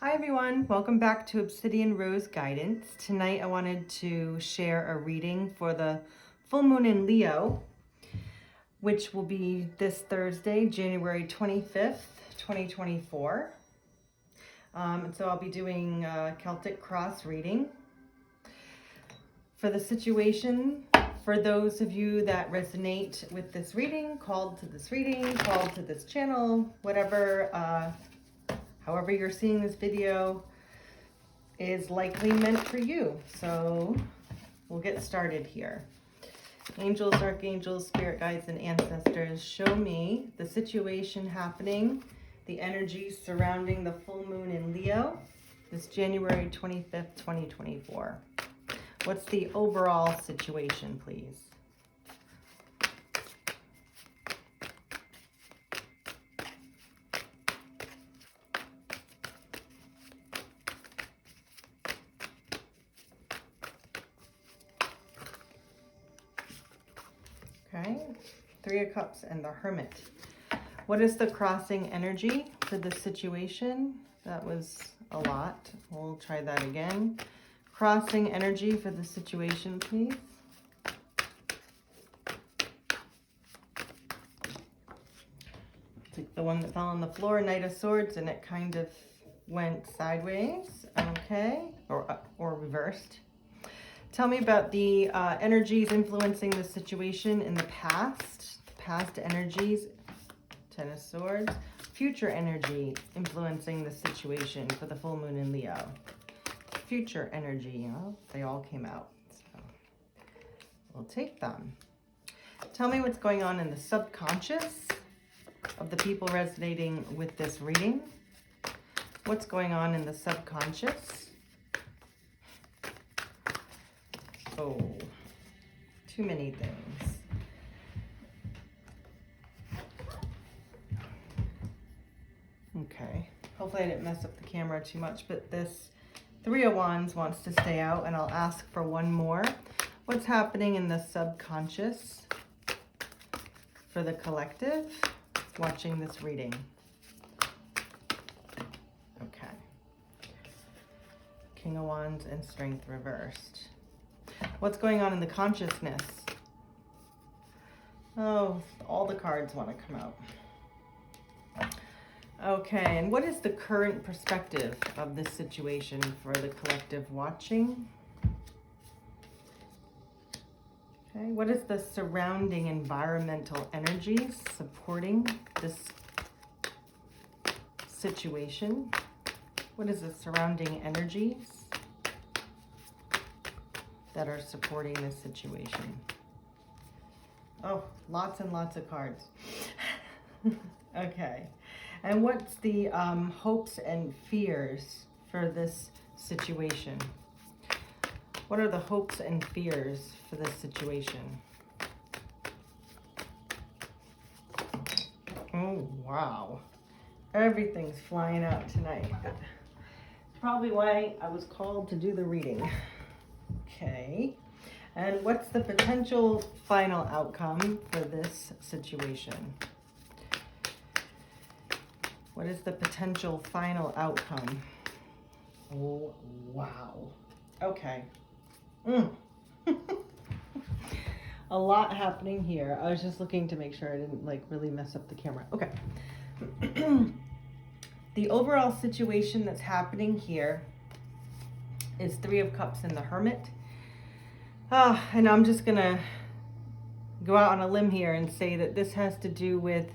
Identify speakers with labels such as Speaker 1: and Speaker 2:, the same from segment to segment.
Speaker 1: Hi everyone, welcome back to Obsidian Rose Guidance. Tonight I wanted to share a reading for the full moon in Leo, which will be this Thursday, January 25th, 2024. And so I'll be doing a Celtic Cross reading. For the situation, for those of you that resonate with this reading, called to this reading, called to this channel, whatever, however you're seeing this video is likely meant for you. So we'll get started here. Angels, archangels, spirit guides, and ancestors, show me the situation happening, the energies surrounding the full moon in Leo, this January 25th, 2024. What's the overall situation, please? Okay, Three of Cups and the Hermit. What is the crossing energy for this situation? That was a lot. We'll try that again. Crossing energy for the situation, please. It's like the one that fell on the floor, Knight of Swords, and it kind of went sideways, okay, or reversed. Tell me about the energies influencing the situation in the past energies, Ten of Swords, future energy influencing the situation for the full moon in Leo. Future energy, they all came out, so we'll take them. Tell me what's going on in the subconscious of the people resonating with this reading. What's going on in the subconscious? Oh, too many things. Okay, hopefully I didn't mess up the camera too much, but this Three of Wands wants to stay out, and I'll ask for one more. What's happening in the subconscious for the collective watching this reading? Okay. King of Wands and Strength reversed. What's going on in the consciousness? Oh, all the cards want to come out. Okay, and what is the current perspective of this situation for the collective watching? Okay, what is the surrounding environmental energies supporting this situation? What is the surrounding energies that are supporting this situation? Oh, lots and lots of cards. Okay. And what's the hopes and fears for this situation? What are the hopes and fears for this situation? Oh, wow. Everything's flying out tonight. Probably why I was called to do the reading. Okay. And what's the potential final outcome for this situation? What is the potential final outcome? Oh, wow. Okay. A lot happening here. I was just looking to make sure I didn't really mess up the camera. Okay. The overall situation that's happening here is Three of Cups and the Hermit. And I'm just gonna go out on a limb here and say that this has to do with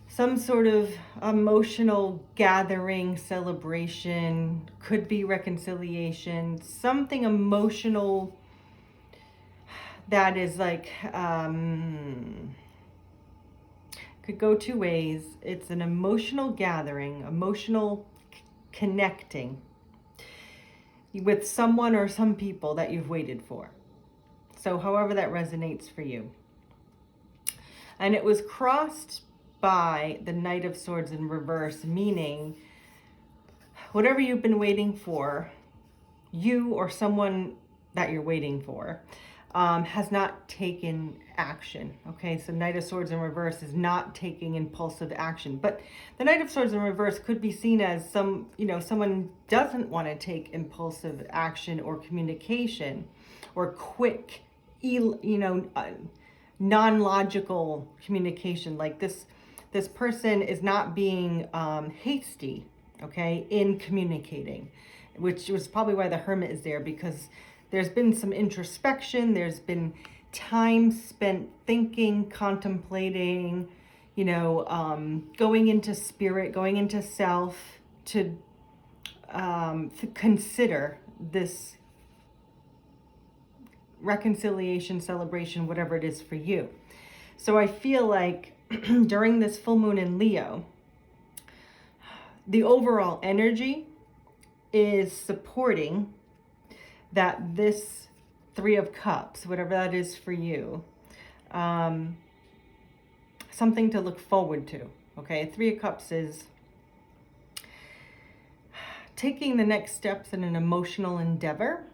Speaker 1: some sort of emotional gathering, celebration, could be reconciliation, something emotional that is could go two ways. It's an emotional gathering, emotional connecting with someone or some people that you've waited for. So however that resonates for you. And it was crossed by the Knight of Swords in reverse, meaning whatever you've been waiting for, you or someone that you're waiting for, has not taken action. Okay, so Knight of Swords in reverse is not taking impulsive action. But the Knight of Swords in reverse could be seen as someone doesn't want to take impulsive action or communication or quick, non-logical communication. Like this person is not being hasty, okay, in communicating, which was probably why the Hermit is there, because there's been some introspection, there's been time spent thinking, contemplating, going into spirit, going into self to consider this reconciliation, celebration, whatever it is for you. So I feel like during this full moon in Leo, the overall energy is supporting that this Three of Cups, whatever that is for you, something to look forward to. Okay, Three of Cups is taking the next steps in an emotional endeavor,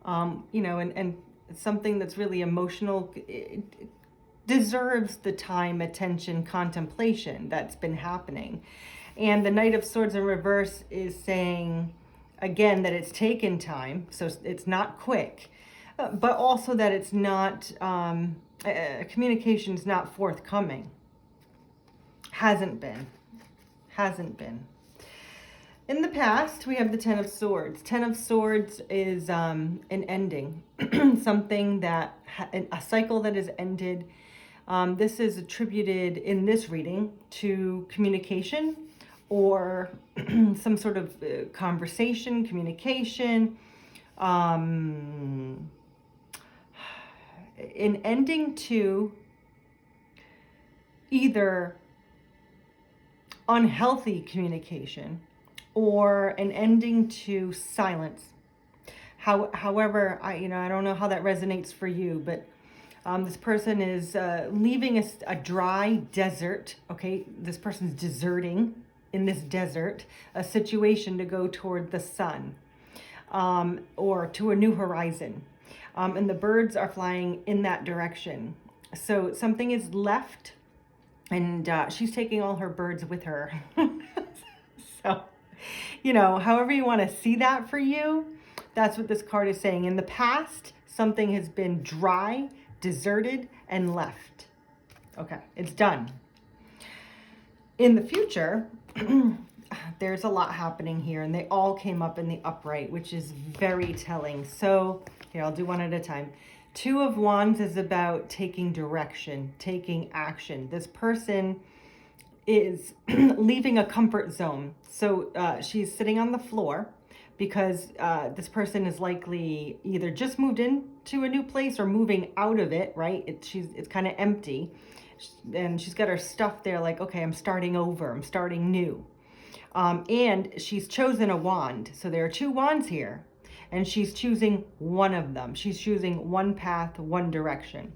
Speaker 1: and something that's really emotional. It deserves the time, attention, contemplation that's been happening. And the Knight of Swords in reverse is saying, again, that it's taken time, so it's not quick, but also that it's not, communication's not forthcoming. Hasn't been. In the past, we have the Ten of Swords. Ten of Swords is an ending, something that, a cycle that has ended. This is attributed in this reading to communication or some sort of conversation, communication, in ending to either unhealthy communication or an ending to silence. However, I don't know how that resonates for you, but this person is leaving a dry desert. Okay, this person's deserting in this desert, a situation to go toward the sun, or to a new horizon. And the birds are flying in that direction. So something is left, and she's taking all her birds with her. So, however you want to see that for you, that's what this card is saying. In the past, something has been dry, deserted, and left. Okay, it's done. In the future, there's a lot happening here, and they all came up in the upright, which is very telling. So here, I'll do one at a time. Two of Wands is about taking direction, taking action. This person is leaving a comfort zone. So she's sitting on the floor because this person is likely either just moved into a new place or moving out of it, right? It's kind of empty. And she's got her stuff there like, okay, I'm starting over, I'm starting new. And she's chosen a wand. So there are two wands here, and she's choosing one of them. She's choosing one path, one direction.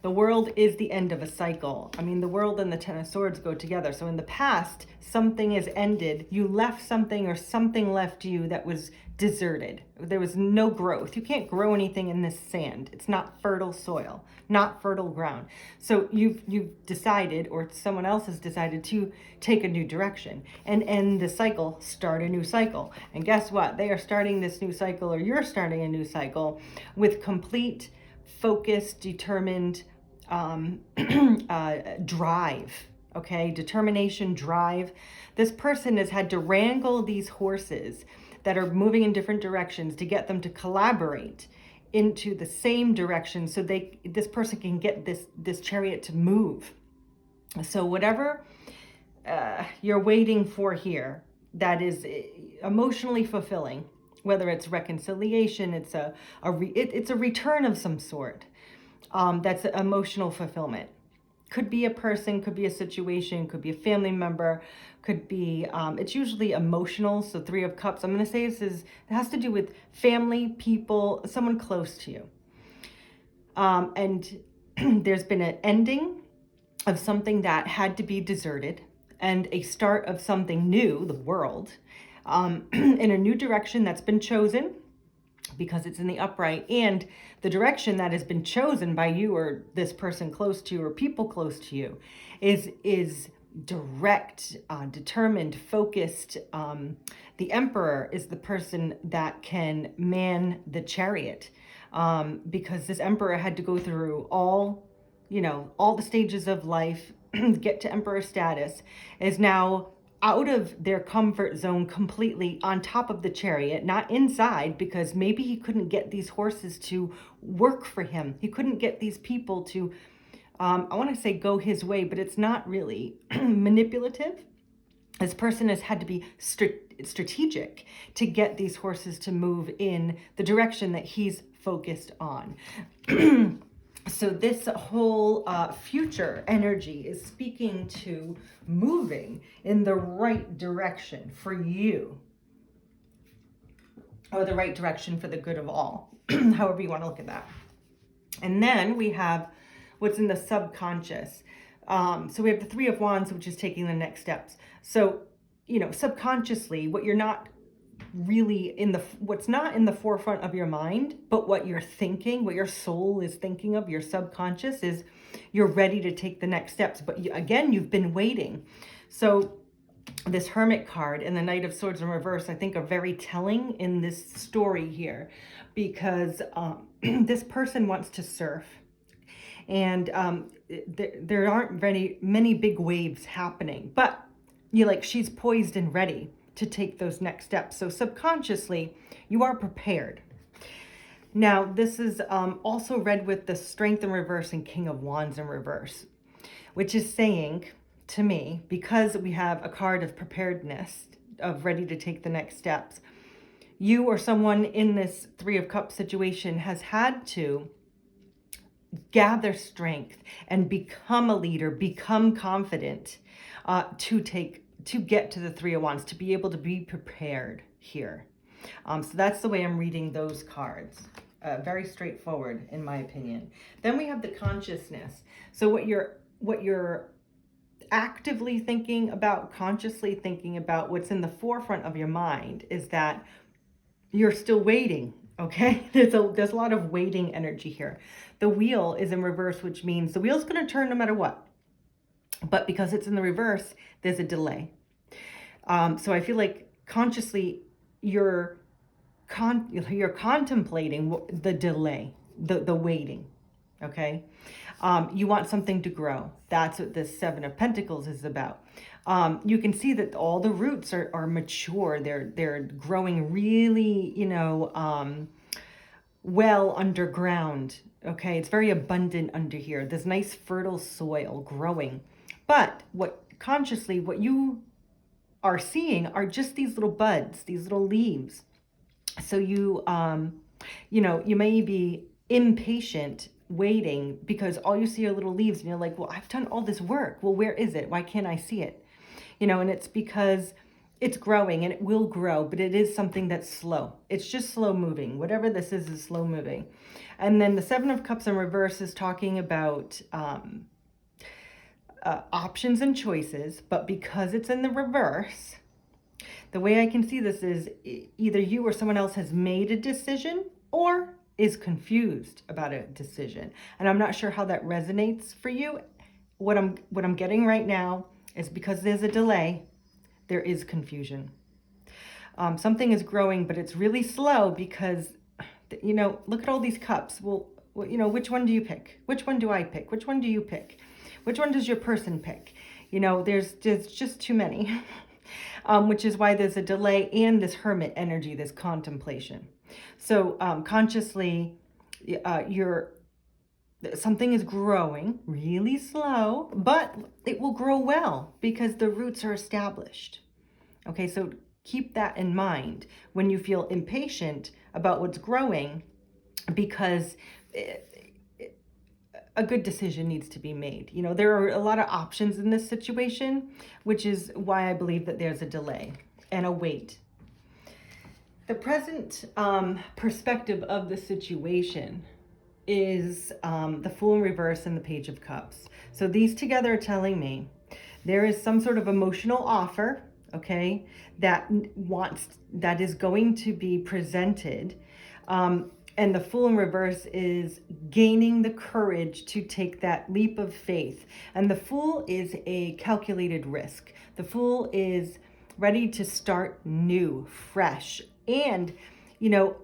Speaker 1: The world is the end of a cycle. I mean, the world and the Ten of Swords go together. So in the past, something has ended. You left something, or something left you that was deserted. There was no growth. You can't grow anything in this sand. It's not fertile soil, not fertile ground. So you've decided, or someone else has decided, to take a new direction and end the cycle, start a new cycle. And guess what? They are starting this new cycle, or you're starting a new cycle with complete focus, determined drive. Okay, determination, drive. This person has had to wrangle these horses that are moving in different directions to get them to collaborate into the same direction, so this person can get this chariot to move. So whatever you're waiting for here, that is emotionally fulfilling, whether it's reconciliation, it's a return of some sort. That's emotional fulfillment. Could be a person, could be a situation, could be a family member, could be, it's usually emotional. So Three of Cups, I'm going to say it has to do with family, people, someone close to you. And there's been an ending of something that had to be deserted, and a start of something new, the world, in a new direction that's been chosen. because it's in the upright, and the direction that has been chosen by you or this person close to you or people close to you is direct, determined, focused. The Emperor is the person that can man the chariot, because this Emperor had to go through all the stages of life, get to Emperor status, is now out of their comfort zone completely, on top of the chariot, not inside, because maybe he couldn't get these horses to work for him. He couldn't get these people to, I want to say go his way, but it's not really manipulative. This person has had to be strategic to get these horses to move in the direction that he's focused on. So this whole future energy is speaking to moving in the right direction for you, or the right direction for the good of all, however you want to look at that. And then we have what's in the subconscious. So we have the Three of Wands, which is taking the next steps. So, subconsciously, what you're not really what's not in the forefront of your mind, but what you're thinking, what your soul is thinking of, your subconscious, is you're ready to take the next steps. But you've been waiting. So this Hermit card and the Knight of Swords in reverse, I think, are very telling in this story here, because this person wants to surf, and there aren't very many big waves happening, but she's poised and ready to take those next steps. So subconsciously, you are prepared. Now, this is also read with the Strength in reverse and King of Wands in reverse, which is saying to me, because we have a card of preparedness, of ready to take the next steps, you or someone in this Three of Cups situation has had to gather strength and become a leader, become confident, to get to the Three of Wands, to be able to be prepared here. So that's the way I'm reading those cards. Very straightforward, in my opinion. Then we have the consciousness. So what you're actively thinking about, consciously thinking about, what's in the forefront of your mind is that you're still waiting. Okay, there's a lot of waiting energy here. The wheel is in reverse, which means the wheel's going to turn no matter what. But because it's in the reverse, there's a delay. So I feel like consciously you're contemplating the delay, the waiting. Okay, you want something to grow. That's what this Seven of Pentacles is about. You can see that all the roots are mature. They're growing really, well underground. Okay, it's very abundant under here. There's nice fertile soil growing. But what you are seeing are just these little buds, these little leaves. So you may be impatient waiting because all you see are little leaves, and you're like, well, I've done all this work. Well, where is it? Why can't I see it? And it's because it's growing, and it will grow, but it is something that's slow. It's just slow moving. Whatever this is slow moving. And then the Seven of Cups in reverse is talking about options and choices, but because it's in the reverse, the way I can see this is either you or someone else has made a decision or is confused about a decision. And I'm not sure how that resonates for you. What I'm getting right now is, because there's a delay, there is confusion. Something is growing, but it's really slow because, look at all these cups. Well, which one do you pick? Which one do I pick? Which one do you pick? Which one does your person pick? There's just too many, which is why there's a delay and this Hermit energy, this contemplation. So consciously, something is growing really slow, but it will grow well because the roots are established. Okay, so keep that in mind when you feel impatient about what's growing, because a good decision needs to be made. There are a lot of options in this situation, which is why I believe that there's a delay and a wait. The present perspective of the situation is the Fool in reverse and the Page of Cups. So these together are telling me there is some sort of emotional offer, okay, that is going to be presented And the Fool in reverse is gaining the courage to take that leap of faith. And the Fool is a calculated risk. The Fool is ready to start new, fresh, and,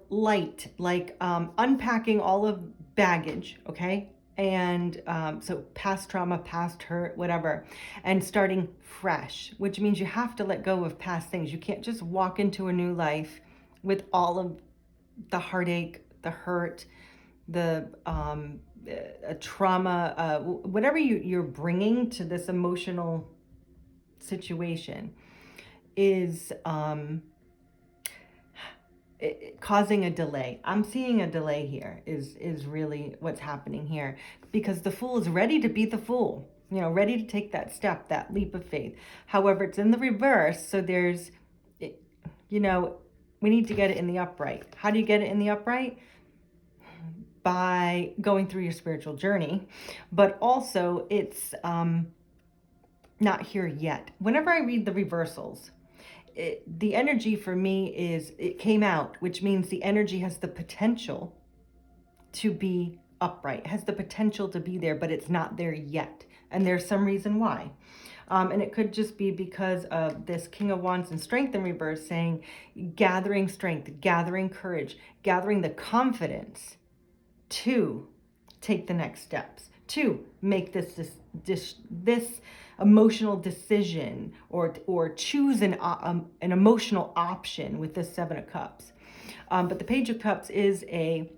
Speaker 1: light, like unpacking all of baggage, okay? And so past trauma, past hurt, whatever, and starting fresh, which means you have to let go of past things. You can't just walk into a new life with all of the heartache, the hurt, the trauma, whatever you're bringing to this emotional situation is causing a delay. I'm seeing a delay here is really what's happening here, because the Fool is ready to be the Fool, ready to take that step, that leap of faith. However, it's in the reverse. So there's, we need to get it in the upright. How do you get it in the upright? By going through your spiritual journey, but also it's not here yet. Whenever I read the reversals, the energy for me is it came out, which means the energy has the potential to be upright, has the potential to be there, but it's not there yet. And there's some reason why. And it could just be because of this King of Wands and Strength in reverse, saying gathering strength, gathering courage, gathering the confidence to take the next steps, to make this emotional decision, or choose an emotional option with this Seven of Cups. But the Page of Cups is an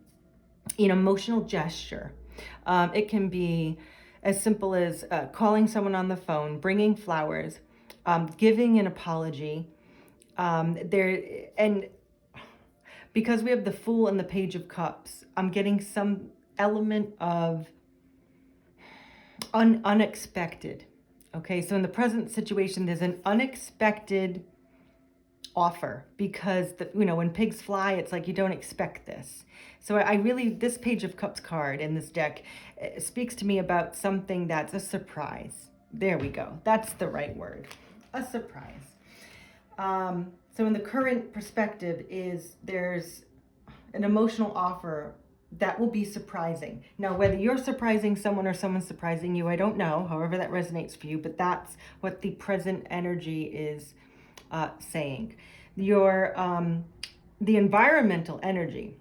Speaker 1: emotional gesture. It can be as simple as calling someone on the phone, bringing flowers, giving an apology. And because we have the Fool and the Page of Cups, I'm getting some element of unexpected. Okay, so in the present situation, there's an unexpected offer, because when pigs fly, it's like you don't expect this. So I really, this Page of Cups card in this deck speaks to me about something that's a surprise. There we go. That's the right word. A surprise. So in the current perspective there's an emotional offer that will be surprising. Now, whether you're surprising someone or someone's surprising you, I don't know, however that resonates for you, but that's what the present energy is saying. The environmental energy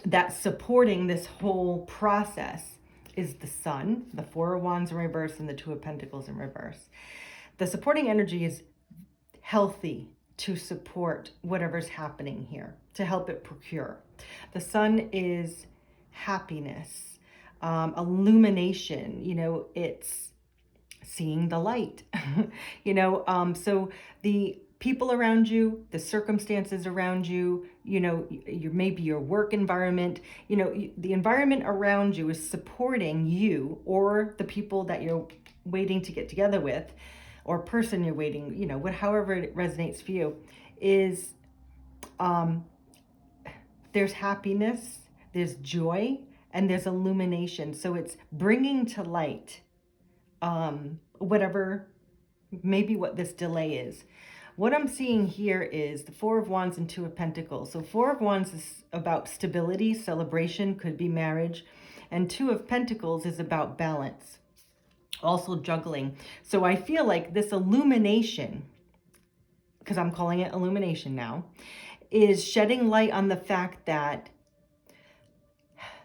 Speaker 1: that's supporting this whole process is the Sun, the Four of Wands in reverse, and the Two of Pentacles in reverse. The supporting energy is healthy to support whatever's happening here, to help it procure. The Sun is happiness, illumination, it's seeing the light, so the people around you, the circumstances around you, maybe your work environment, the environment around you is supporting you, or the people that you're waiting to get together with, or person you're waiting, however it resonates for you, is there's happiness, there's joy, and there's illumination. So it's bringing to light whatever, maybe what this delay is. What I'm seeing here is the Four of Wands and Two of Pentacles. So Four of Wands is about stability, celebration, could be marriage. And Two of Pentacles is about balance, also juggling. So I feel like this illumination, because I'm calling it illumination now, is shedding light on the fact that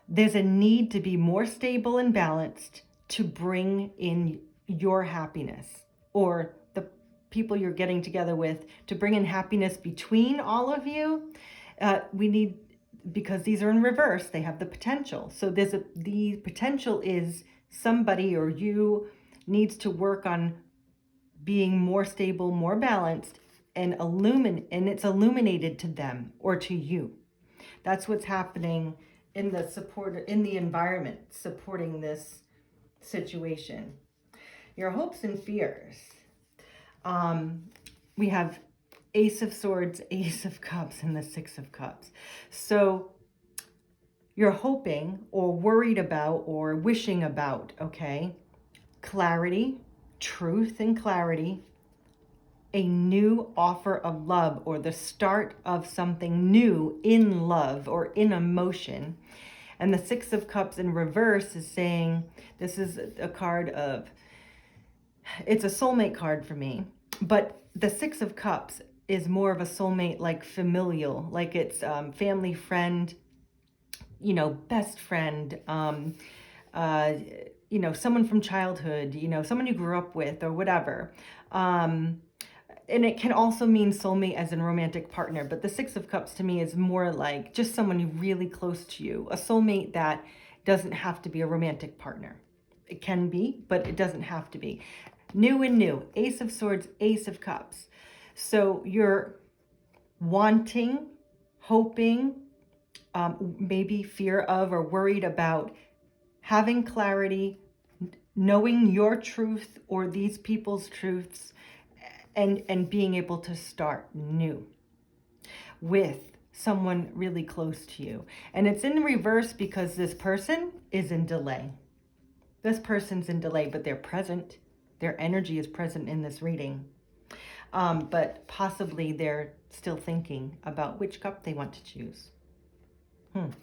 Speaker 1: there's a need to be more stable and balanced to bring in your happiness, or the people you're getting together with, to bring in happiness between all of you. We need, because these are in reverse, they have the potential. So the potential is somebody or you needs to work on being more stable, more balanced, and it's illuminated to them or to you. That's what's happening in the environment supporting this situation. Your hopes and fears. We have Ace of Swords, Ace of Cups, and the Six of Cups. So you're hoping or worried about or wishing about, okay, clarity, truth and clarity, a new offer of love or the start of something new in love or in emotion. And the Six of Cups in reverse is saying, this is a card of, it's a soulmate card for me, but the Six of Cups is more of a soulmate, like familial, like it's family, friend, you know, best friend, you know, someone from childhood, you know, someone you grew up with or whatever. And it can also mean soulmate as in romantic partner, but the Six of Cups to me is more like just someone really close to you, a soulmate that doesn't have to be a romantic partner. It can be, but it doesn't have to be. New and new, Ace of Swords, Ace of Cups. So you're wanting, hoping, maybe fear of or worried about having clarity, knowing your truth or these people's truths, and being able to start new with someone really close to you. And it's in reverse because this person is in delay. This person's in delay, but they're present. Their energy is present in this reading. But possibly they're still thinking about which cup they want to choose. And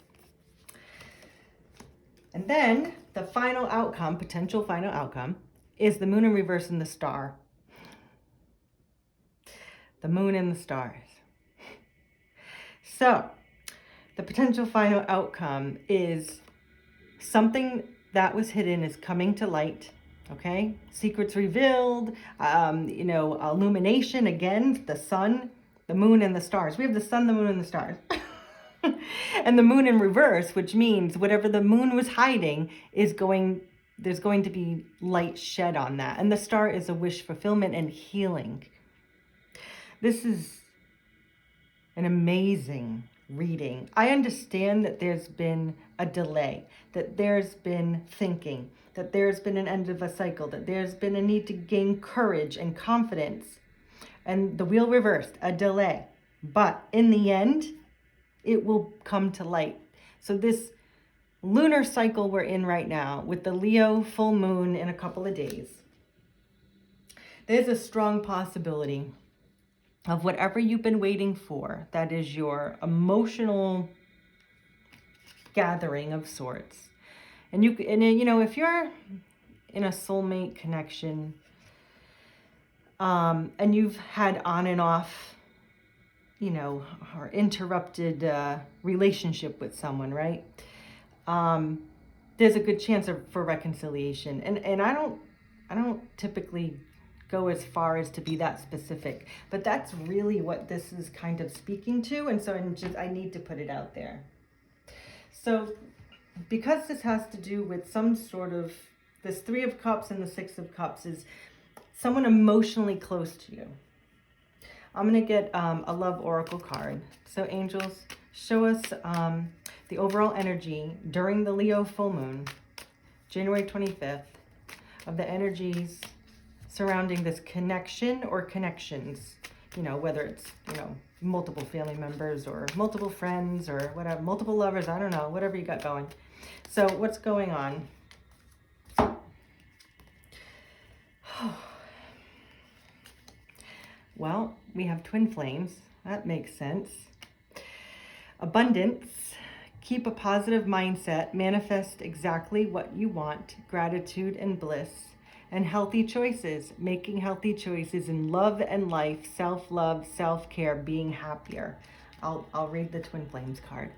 Speaker 1: then the final outcome, potential final outcome, is the Moon in reverse and the Star. The Moon and the stars. So the potential final outcome is something that was hidden is coming to light. Okay, secrets revealed, you know, illumination, again, the sun, the moon, and the stars. We have the sun, the moon, and the stars. And the moon in reverse, which means whatever the moon was hiding is there's going to be light shed on that. And the star is a wish fulfillment and healing. This is an amazing reading. I understand that there's been a delay, that there's been thinking, that there's been an end of a cycle, that there's been a need to gain courage and confidence. And the wheel reversed, a delay. But in the end, it will come to light. So this lunar cycle we're in right now, with the Leo full moon in a couple of days, there's a strong possibility of whatever you've been waiting for, that is your emotional gathering of sorts. And you know, if you're in a soulmate connection, and you've had on and off, you know, or interrupted relationship with someone, right? There's a good chance for reconciliation. And I don't typically go as far as to be that specific, but that's really what this is kind of speaking to. And so I need to put it out there. So because this has to do with some sort of, this Three of Cups and the Six of Cups is someone emotionally close to you. I'm going to get a love oracle card. So angels, show us the overall energy during the Leo full moon, January 25th, of the energies surrounding this connection or connections, you know, whether it's, you know, multiple family members or multiple friends or whatever, multiple lovers, I don't know, whatever you got going. So what's going on? Well, we have twin flames. That makes sense. Abundance. Keep a positive mindset. Manifest exactly what you want. Gratitude and bliss. And healthy choices. Making healthy choices in love and life. Self-love, self-care, being happier. I'll read the twin flames card.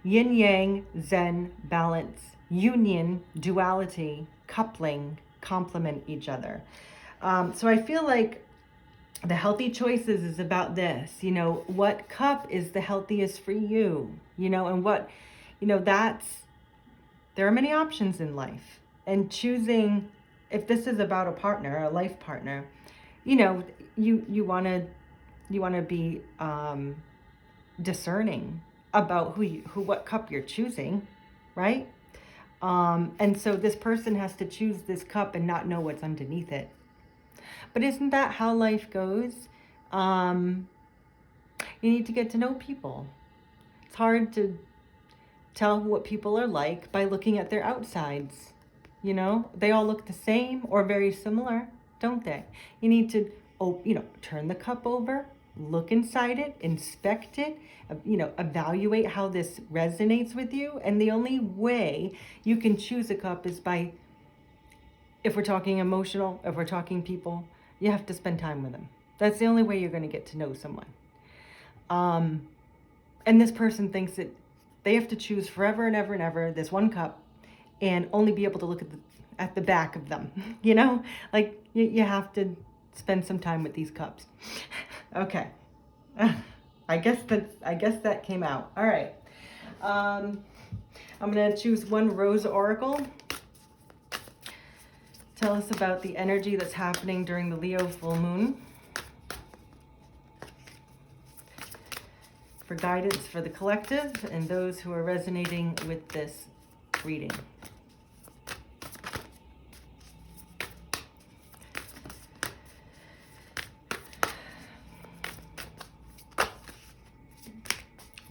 Speaker 1: Yin yang, zen, balance, union, duality, coupling, complement each other. So I feel like the healthy choices is about this, you know, what cup is the healthiest for you, you know, and what, you know, there are many options in life, and choosing, if this is about a partner, a life partner, you know, you want to be discerning about what cup you're choosing, right? And so this person has to choose this cup and not know what's underneath it. But isn't that how life goes? You need to get to know people. It's hard to tell what people are like by looking at their outsides. You know, they all look the same or very similar, don't they? You need to turn the cup over, look inside it, inspect it, evaluate how this resonates with you. And the only way you can choose a cup is by, if we're talking emotional, if we're talking people, you have to spend time with them. That's the only way you're going to get to know someone. And this person thinks that they have to choose forever and ever and ever this one cup and only be able to look at the back of them. Like you have to spend some time with these cups. Okay. I guess that came out. All right. I'm going to choose one Rose Oracle. Tell us about the energy that's happening during the Leo full moon. For guidance for the collective and those who are resonating with this reading.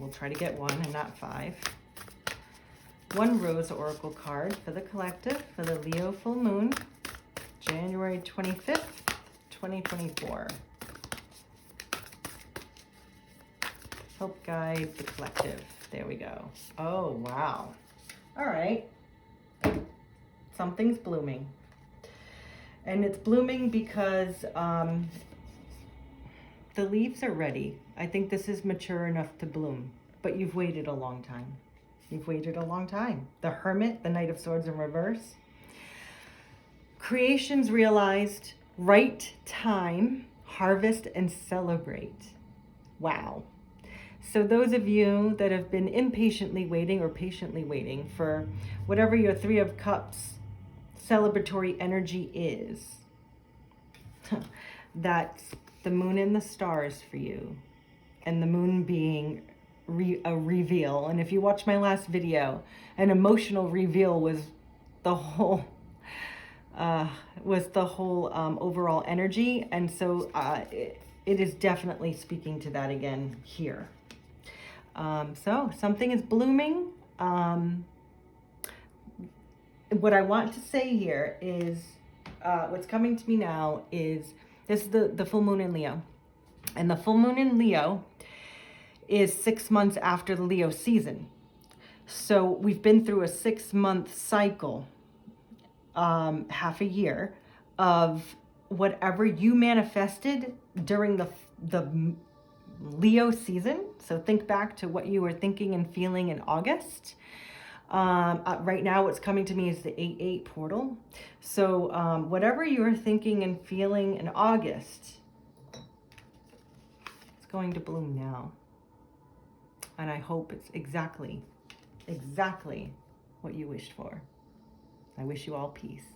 Speaker 1: We'll try to get one and not 5. One Rose Oracle card for the collective for the Leo full moon, January 25th, 2024. Help guide the collective. There we go. Oh, wow. All right. Something's blooming. And it's blooming because the leaves are ready. I think this is mature enough to bloom, but you've waited a long time. You've waited a long time. The Hermit, the Knight of Swords in reverse. Creations realized, right time, harvest and celebrate. Wow. So those of you that have been impatiently waiting or patiently waiting for whatever your 3 of Cups celebratory energy is, that's the moon and the stars for you. And the moon being a reveal. And if you watch my last video, an emotional reveal was the whole overall energy. And so it is definitely speaking to that again here. So something is blooming. What I want to say here is, what's coming to me now is, this is the full moon in Leo. And the full moon in Leo is 6 months after the Leo season. So we've been through a 6-month cycle, half a year, of whatever you manifested during the Leo season. So think back to what you were thinking and feeling in August. Right now what's coming to me is the 8-8 portal. So whatever you were thinking and feeling in August, it's going to bloom now. And I hope it's exactly what you wished for. I wish you all peace.